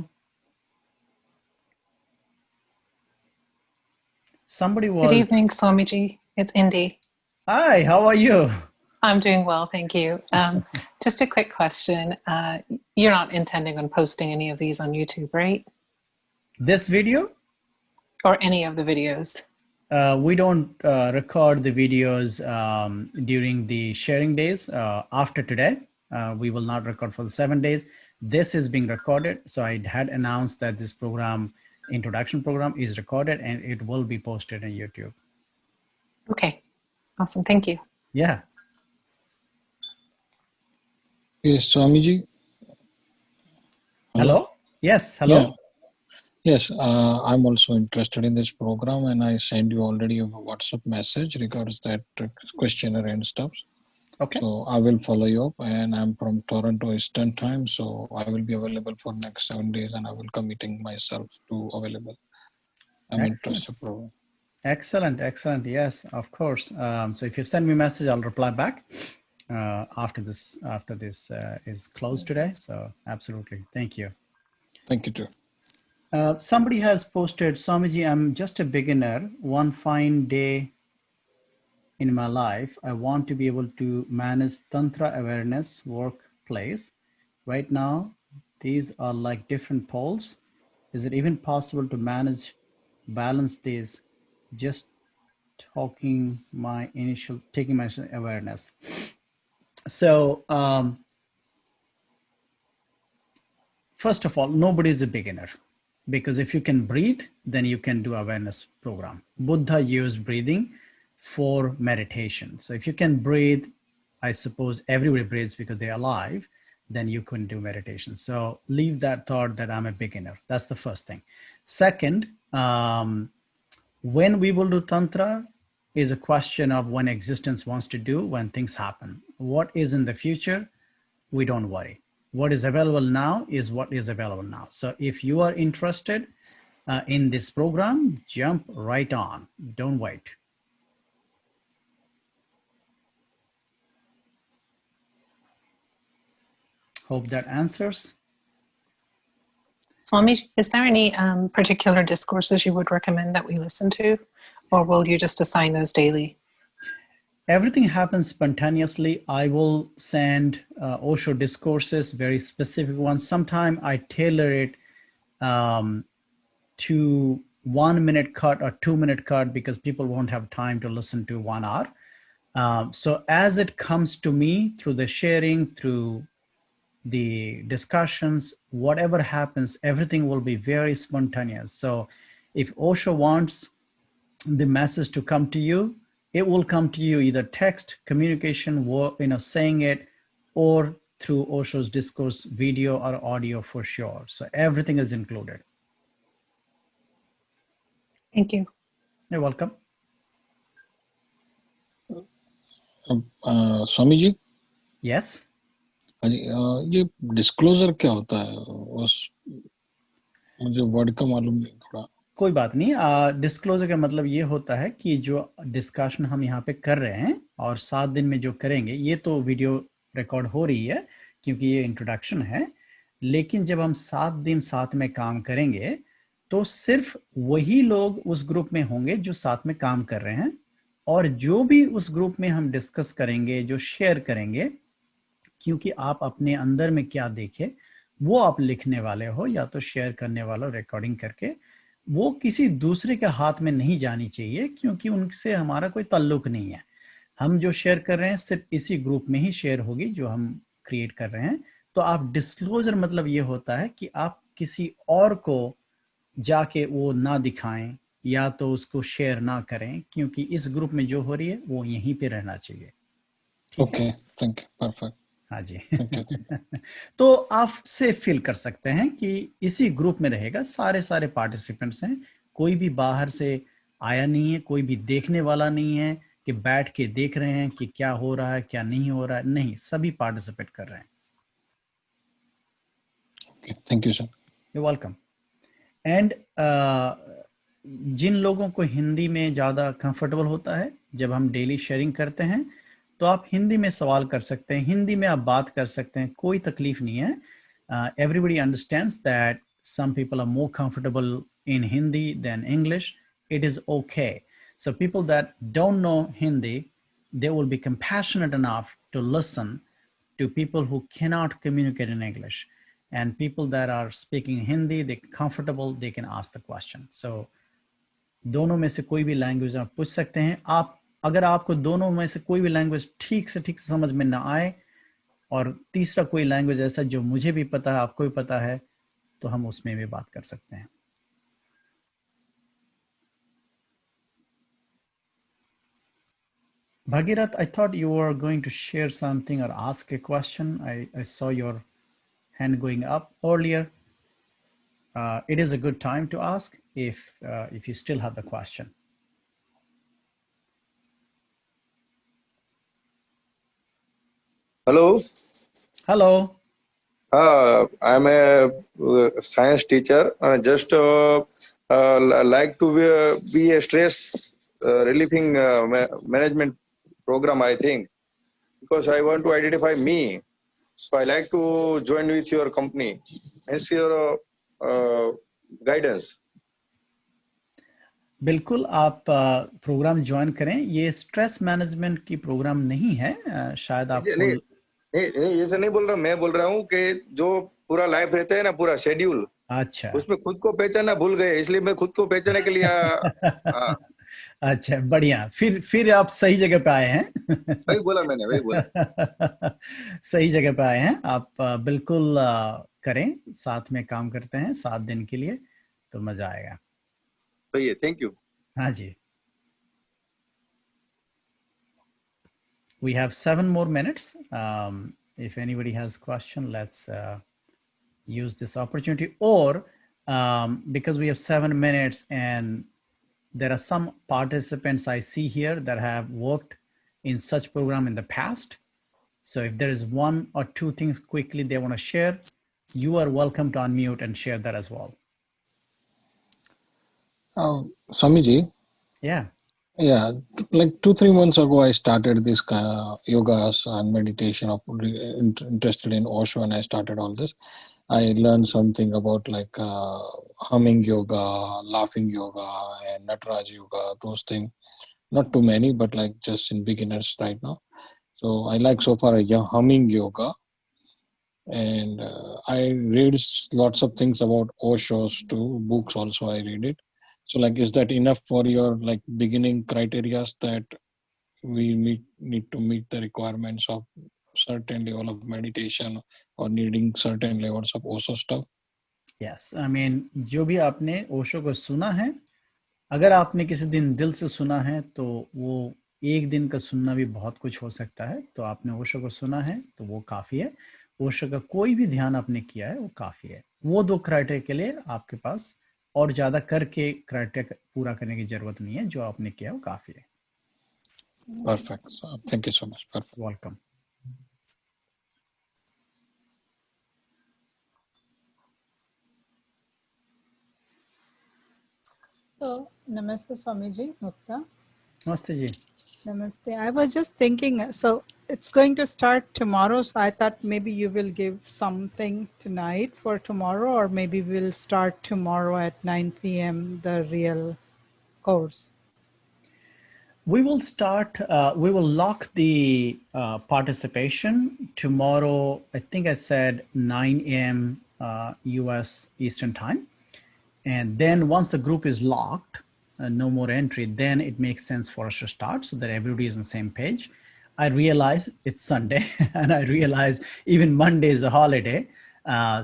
Somebody was... Good evening, Swamiji. It's Indy. Hi, how are you? I'm doing well, thank you. Just a quick question. You're not intending on posting any of these on YouTube, right? This video? Or any of the videos? We don't record the videos during the sharing days. After today, we will not record for the 7 days. This is being recorded. So I had announced that this program, introduction program, is recorded and it will be posted on YouTube. Okay, awesome, thank you. Yeah. Yes, Swamiji. Hello? Yes, hello. Yeah. Yes, I'm also interested in this program and I send you already a WhatsApp message regards that questionnaire and stuff. Okay. So I will follow you up, and I'm from Toronto Eastern Time, so I will be available for next 7 days and I will committing myself to available. I'm interested. Program. Excellent, excellent. Yes, of course. So if you send me a message, I'll reply back after this is closed today. So absolutely. Thank you. Thank you too. Somebody has posted, Swamiji, I'm just a beginner. One fine day in my life, I want to be able to manage Tantra awareness workplace. Right now, these are like different poles. Is it even possible to balance these? Just taking my initial awareness. So first of all, nobody is a beginner, because if you can breathe, then you can do awareness program. Buddha used breathing for meditation. So if you can breathe, I suppose everybody breathes because they're alive, then you can do meditation. So leave that thought that I'm a beginner. That's the first thing. Second, When we will do Tantra is a question of when existence wants to do, when things happen. What is in the future, we don't worry. What is available now is what is available now. So if you are interested in this program, jump right on. Don't wait. Hope that answers. Swami, is there any particular discourses you would recommend that we listen to, or will you just assign those daily? Everything happens spontaneously. I will send Osho discourses, very specific ones. Sometimes I tailor it to 1 minute cut or 2 minute cut because people won't have time to listen to 1 hour. So as it comes to me through the sharing, through the discussions, whatever happens, everything will be very spontaneous. So if Osho wants the message to come to you, it will come to you either text, communication, saying it, or through Osho's discourse, video or audio for sure. So everything is included. Thank you. You're welcome. Swami ji, Yes. हाँ जी, ये disclosure क्या होता है? बस मुझे word का मालूम नहीं थोड़ा. कोई बात नहीं. डिस्क्लोजर का मतलब ये होता है कि जो डिस्कशन हम यहाँ पे कर रहे हैं और 7 दिन में जो करेंगे, ये तो वीडियो रिकॉर्ड हो रही है क्योंकि ये इंट्रोडक्शन है, लेकिन जब हम 7 दिन साथ में काम करेंगे तो सिर्फ वही लोग उस ग्रुप में होंगे जो साथ में काम कर रहे हैं, और जो भी उस ग्रुप में हम डिस्कस करेंगे, जो शेयर करेंगे, क्योंकि आप अपने अंदर में क्या देखे वो आप लिखने वाले हो या तो शेयर करने वाले हो रिकॉर्डिंग करके, वो किसी दूसरे के हाथ में नहीं जानी चाहिए क्योंकि उनसे हमारा कोई ताल्लुक नहीं है. हम जो शेयर कर रहे हैं सिर्फ इसी ग्रुप में ही शेयर होगी जो हम क्रिएट कर रहे हैं. तो आप डिस्क्लोजर मतलब ये होता है कि आप किसी और को जाके वो ना दिखाएं या तो उसको शेयर ना करें, क्योंकि इस ग्रुप में जो हो रही है वो यहीं पे रहना चाहिए. Okay, thank you, perfect. हाँ जी. Thank you. तो आप से फील कर सकते हैं कि इसी ग्रुप में रहेगा, सारे पार्टिसिपेंट्स हैं, कोई भी बाहर से आया नहीं है, कोई भी देखने वाला नहीं है कि बैठ के देख रहे हैं कि क्या हो रहा है क्या नहीं हो रहा है, नहीं, सभी पार्टिसिपेट कर रहे हैं. Okay, thank you sir. You welcome. And जिन लोगों को हिंदी में ज़्यादा कंफर्टेबल होता है, जब हम डेली शेयरिंग करते हैं तो आप हिंदी में सवाल कर सकते हैं, हिंदी में आप बात कर सकते हैं, कोई तकलीफ नहीं है. Everybody understands that some people are more comfortable in Hindi than English. It is okay. So people that don't know Hindi, they will be compassionate enough to listen to people who cannot communicate in English. And people that are speaking Hindi, they're comfortable, they can ask the question. So दोनों में से कोई भी language आप पूछ सकते हैं. आप अगर आपको दोनों में से कोई भी लैंग्वेज ठीक से समझ में ना आए और तीसरा कोई लैंग्वेज ऐसा जो मुझे भी पता है, आपको भी पता है, तो हम उसमें भी बात कर सकते हैं. Bhagirath, I thought you were going to share something or ask a question. I saw your hand going up earlier. It is a good time to ask if you still have the question. Hello. Hello. I'm a science teacher. I just like to be a stress relieving management program, I think, because I want to identify me. So I like to join with your company. Hence your guidance. बिल्कुल, आप programme join करें. ये stress management की programme नहीं है, शायद आपको नहीं, ये से नहीं बोल रहा. मैं बोल रहा हूँ कि जो पूरा लाइफ रहता है ना, पूरा शेड्यूल, अच्छा, उसमें खुद को पहचानना भूल गए, इसलिए मैं खुद को पहचानने के लिए अच्छा, बढ़िया. फिर आप सही जगह पे आए हैं. वही बोला मैंने, वही बोला. सही जगह पे आए हैं आप. बिल्कुल करें, साथ में काम करते हैं 7 दिन के लिए, तो मजा आएगा. सही है, थैंक यू. हाँ जी. We have 7 more minutes. If anybody has question, let's use this opportunity, or because we have 7 minutes and There are some participants I see here that have worked in such program in the past. So if there is one or two things quickly they want to share, you are welcome to unmute and share that as well. Swamiji, Yeah. yeah, like 2-3 months ago, I started this yogas and meditation. Interested in Osho, and I started all this. I learned something about like humming yoga, laughing yoga, and Nataraj yoga. Those things, not too many, but like just in beginners right now. So I like so far humming yoga, and I read lots of things about Osho's too. Books also I read it. So like, is that enough for your like beginning criterias that we need to meet the requirements of certain level of meditation or needing certain levels of Osho stuff? Yes, I mean, जो भी आपने ओशो को सुना है, अगर आपने किसी दिन दिल से सुना है तो वो एक दिन का सुनना भी बहुत कुछ हो सकता है। तो आपने ओशो को सुना है तो वो काफ़ी है। ओशो का कोई भी ध्यान आपने किया है वो काफ़ी है। वो 2 क्राइटेरिया के लिए आपके पास और ज़्यादा करके क्राइटेरिया पूरा करने की ज़रूरत नहीं है। जो आपने किया है वो काफ़ी है। Perfect. So, thank you so much. Perfect. Welcome. So, Namaste Swamiji, Mukta. नमस्ते जी। Namaste. I was just thinking, so it's going to start tomorrow, so I thought maybe you will give something tonight for tomorrow, or maybe we'll start tomorrow at 9 p.m. the real course. We will start, we will lock the participation tomorrow. I think I said 9 a.m. US Eastern Time. And then once the group is locked, no more entry, then it makes sense for us to start so that everybody is on the same page. I realize it's Sunday and I realize even Monday is a holiday.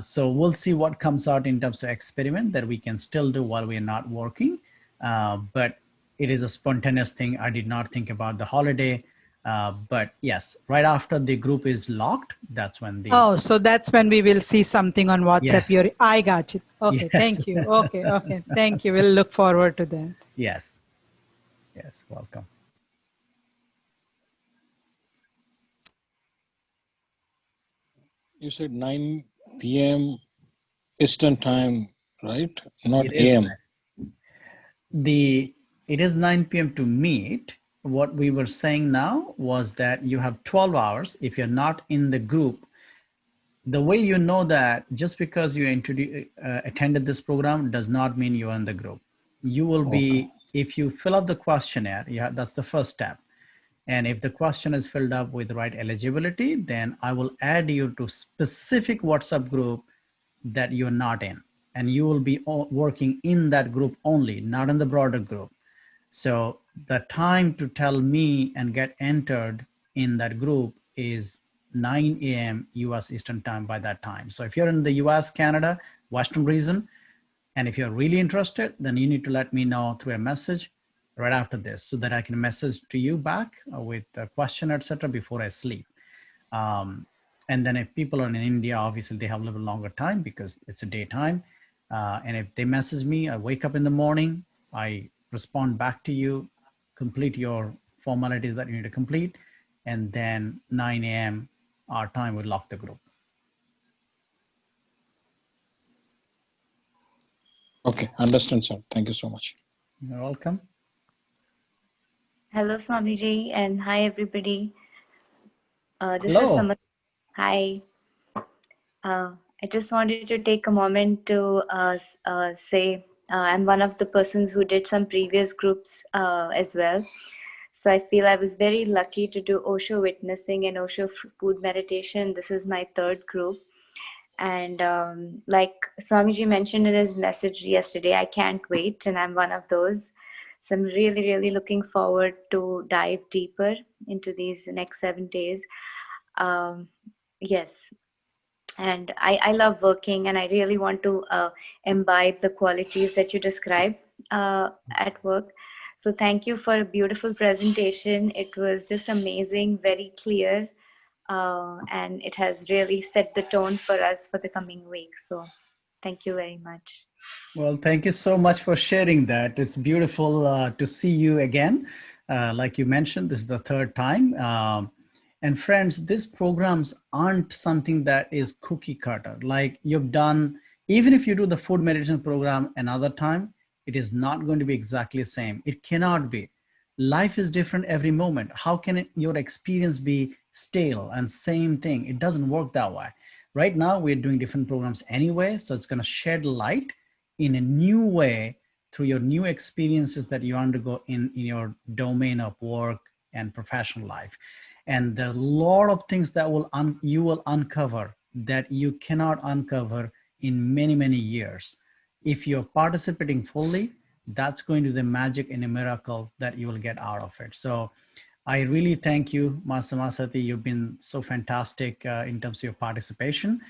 So we'll see what comes out in terms of experiment that we can still do while we're not working. But it is a spontaneous thing. I did not think about the holiday. But yes, right after the group is locked, that's when the... Oh, so that's when we will see something on WhatsApp. Yeah. I got it. Okay, Yes. thank you. Okay, thank you. We'll look forward to that. Yes. Yes, welcome. You said 9 p.m. Eastern time, right? Not It is AM. it is 9 p.m. to meet. What we were saying now was that you have 12 hours. If you're not in the group, the way you know that just because you attended this program does not mean you're in the group. You will be, if you fill up the questionnaire, that's the first step. And if the question is filled up with the right eligibility, then I will add you to specific WhatsApp group that you're not in. And you will be working in that group only, not in the broader group. So the time to tell me and get entered in that group is 9 a.m. US Eastern time by that time. So if you're in the US, Canada, Western region, and if you're really interested, then you need to let me know through a message right after this so that I can message to you back with a question, etc. before I sleep. And then if people are in India, obviously they have a little longer time because it's a daytime. And if they message me, I wake up in the morning, I respond back to you, complete your formalities that you need to complete, and then 9 a.m. our time will lock the group. Okay, understand, sir. Thank you so much. You're welcome. Hello, Swamiji, and hi, everybody. This Hello. is Samad. Hi. I just wanted to take a moment to say I'm one of the persons who did some previous groups as well. So I feel I was very lucky to do Osho witnessing and Osho food meditation. This is my third group. And like Swamiji mentioned in his message yesterday, I can't wait, and I'm one of those. So I'm really, really looking forward to dive deeper into these next 7 days. Yes. And I love working, and I really want to imbibe the qualities that you describe at work. So thank you for a beautiful presentation. It was just amazing, very clear, and it has really set the tone for us for the coming week. So thank you very much. Well, thank you so much for sharing that. It's beautiful to see you again. Like you mentioned, this is the third time. And friends, these programs aren't something that is cookie cutter. Like you've done, even if you do the food meditation program another time, it is not going to be exactly the same. It cannot be. Life is different every moment. How can your experience be stale and same thing? It doesn't work that way. Right now, we're doing different programs anyway, so it's going to shed light in a new way through your new experiences that you undergo in your domain of work and professional life. And there are a lot of things that you will uncover that you cannot uncover in many, many years. If you're participating fully, that's going to be the magic and a miracle that you will get out of it. So I really thank you, Master Masati. You've been so fantastic in terms of your participation.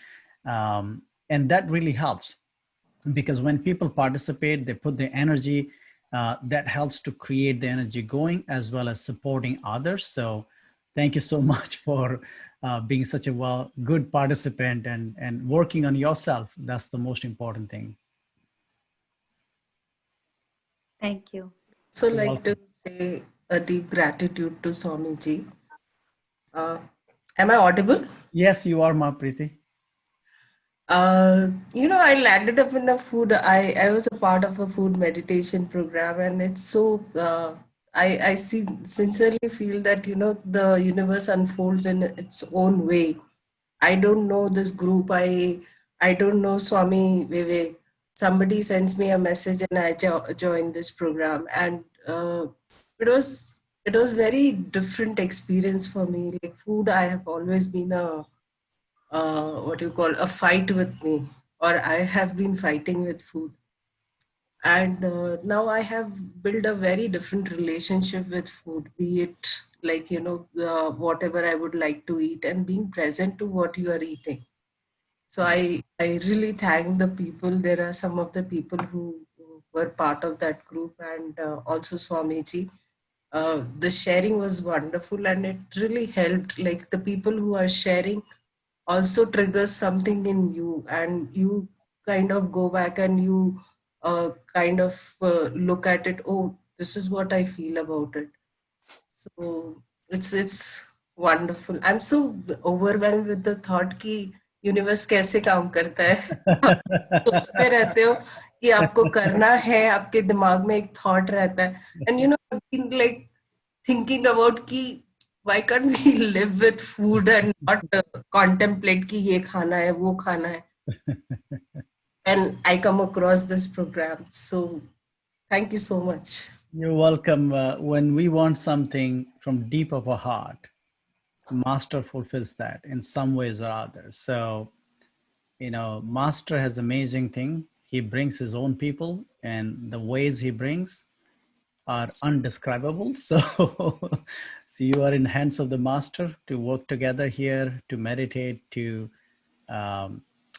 And that really helps, because when people participate, they put their energy, that helps to create the energy going as well as supporting others. So thank you so much for being such a good participant and working on yourself. That's the most important thing. Thank you. So You're like to welcome. say a deep gratitude to Swamiji. Am I audible? Yes, you are, Ma Preeti. I landed up in a food. I was a part of a food meditation program, and it's so. I sincerely feel that the universe unfolds in its own way. I don't know this group. I don't know Swami Vivek. Somebody sends me a message, and I joined this program, and it was it was very different experience for me. Like food, I have always been what you call a fight with me, or I have been fighting with food. And now I have built a very different relationship with food, be it like, whatever I would like to eat and being present to what you are eating. So I really thank the people. There are some of the people who were part of that group, and also Swamiji. The sharing was wonderful, and it really helped. Like the people who are sharing also triggers something in you, and you kind of go back and you kind of look at it. Oh, this is what I feel about it. So it's wonderful. I'm so overwhelmed with the thought कि universe कैसे काम करता है. आप सोचते रहते हो कि आपको करना है, आपके दिमाग में एक थॉट रहता है, and I've been like thinking about कि why can't we live with food and not contemplate कि ये खाना है, वो खाना है. And I come across this program. So thank you so much. You're welcome. When we want something from deep of our heart, Master fulfills that in some ways or others. So, Master has amazing thing. He brings his own people, and the ways he brings are undescribable. So, so you are in hands of the Master to work together here, to meditate, to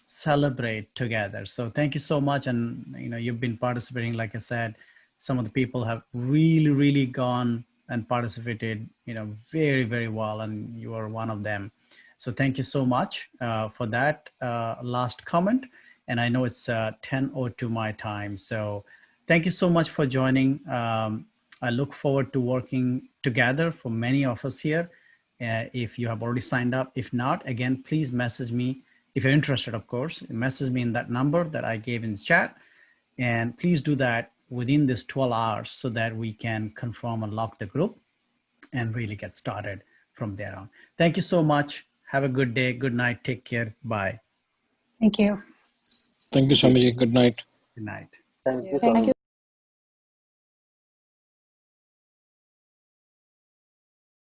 celebrate together. So thank you so much. And you've been participating, like I said, some of the people have really, really gone and participated, very, very well, and you are one of them. So thank you so much for that last comment. And I know it's 10:02 my time. So thank you so much for joining. I look forward to working together for many of us here. If you have already signed up, if not, again, please message me. If you're interested, of course, message me in that number that I gave in the chat. And please do that within this 12 hours so that we can confirm and lock the group and really get started from there on. Thank you so much. Have a good day. Good night. Take care. Bye. Thank you. Thank you, Swamiji. Good night. Good night. Thank you, Thank Swami. you.